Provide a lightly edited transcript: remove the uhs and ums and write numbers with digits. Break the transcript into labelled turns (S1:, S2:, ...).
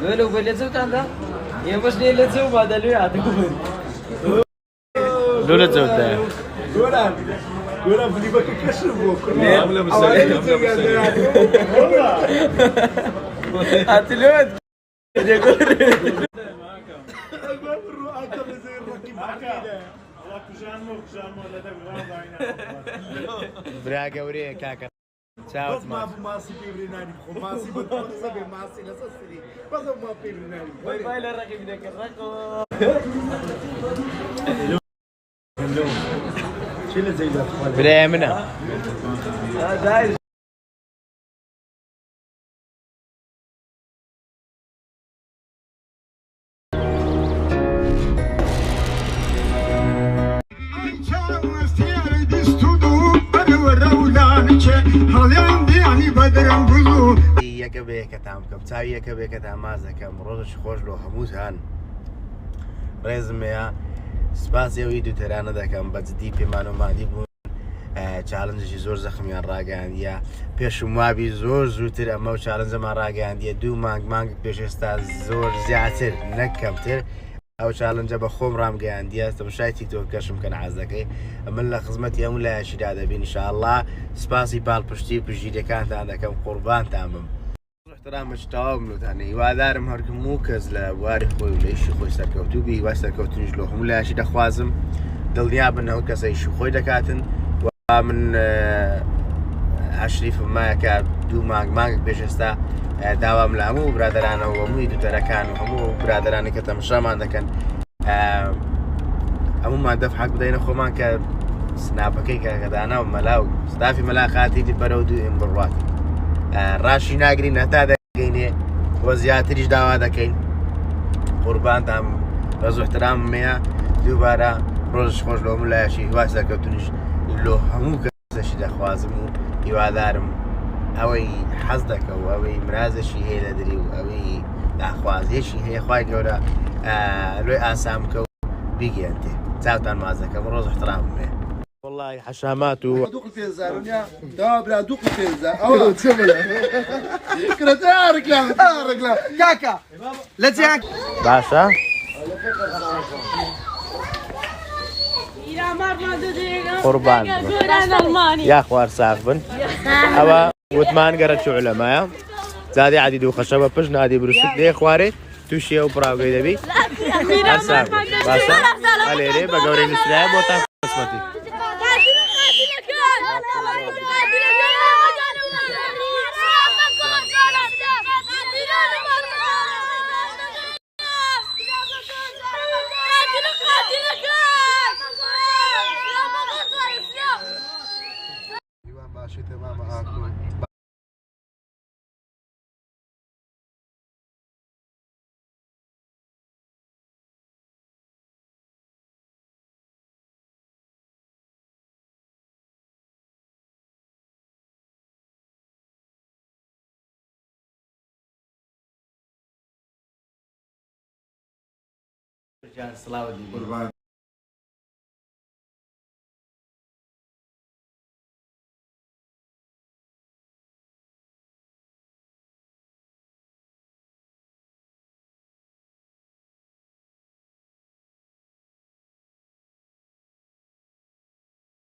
S1: Böyle ubalece utanda. Yavaş neyle badalıyor artık.
S2: دولة زودة
S3: Göra buli bakı kaşırmıyor.
S1: Ne?
S3: Valla mısın?
S1: Hatırlıyor.
S2: براقة وريه كاكا شاوت
S3: Bas ma bu masi pebrinani. O masi bu sabe masi na sasri. Bas ma pebrinani.
S1: Bayla rakip de kerrako.
S3: Şöyle zeydat.
S2: براية منها
S1: Dai.
S2: یەکە بەیەکەتان بکەم چاوی یەکە بێکەتان ماز دەکەم ڕۆژش خۆش لۆ هەمووتان ڕێزمەیە سپاسیەوەی دووتەرانە دەکەم بەجددی پێمان و مادی بوون چالنجشی زۆر زەخمیان ڕاگەاندیە پێشم وابی زۆر زووتر ئەمە و چالنجەمان ڕاگەاندیە 2 مانگ پێش ئێستا زۆر زیاتر نەکەمتر ئەو چالنجە بە خۆم ڕامگەیاندیە تەماشای تیکتۆک کەشم کە نەعاز دەکەی من لە خزمەتی هەموو لایەشیدا دەبین ئینشاءڵڵا سپاسی پاڵپشتی پژگیرەکانتان دەکەم قوربانتان بم احترامش تەواو بنوتانە هیوادارم هەرکەم کەس لە بواری خۆی و لە ئیشی خۆی سەرکەوتوو بی هیوای سەرکەوتنیش لە هەموو لایەشی دەخوازم دڵنیا بن ئەو کەسە ئیشی خۆی دەکاتن و من عشریفم مایە کە 2 مانگ پێش ئێستا داوام لە هەموو برادەرانەوە هەمووی دووتەرەکان و هەموو برادەرانی کە تەماشامان دەکەن هەموومان دەفحەق بدەینە خۆمان کە سناپەکەی کەدانا و مەلا و ستافی مەلاقاتی بەرە و دوێن بڕواتی ڕاشی ناگرین هەتا دەگەینێ وە زیاتریش داوا دەکەین قوربانتان ڕێز و احتراممەیە دووبارە ڕۆژش خۆش لە هەموو لایەشی هیوای سەرکەوتنیش لۆ هەموو کەسەشی دەخوازم و هیوادارم ئەوەی حەز دەکە و ئەوەی مرازشی هەیە لە دری و ئەوەی داخوازیەشی هەیە خوای گەورە لۆی ئاسام بکە و بیگەێنتێ چاوتان ماز دەکەم ڕۆژ احتراممێ والله حشامات و
S3: دوق الفيزان دا بلا دوق الفيزان او تسمع كرت رجلان رجلان كاكا لا تياك
S2: باشە قوربان یا خوار ساق بن ئەوە وتمان گەرە چوعلەمایە زادی عادی دوو خەشەوە پشت نادی بروشت لێ خوارێ تووشیە و پراوگەی دەبی باشە ئەلێرێ بە گەورەی نووسرایە بۆتان قسمەتی سڵاوە دی
S3: قربان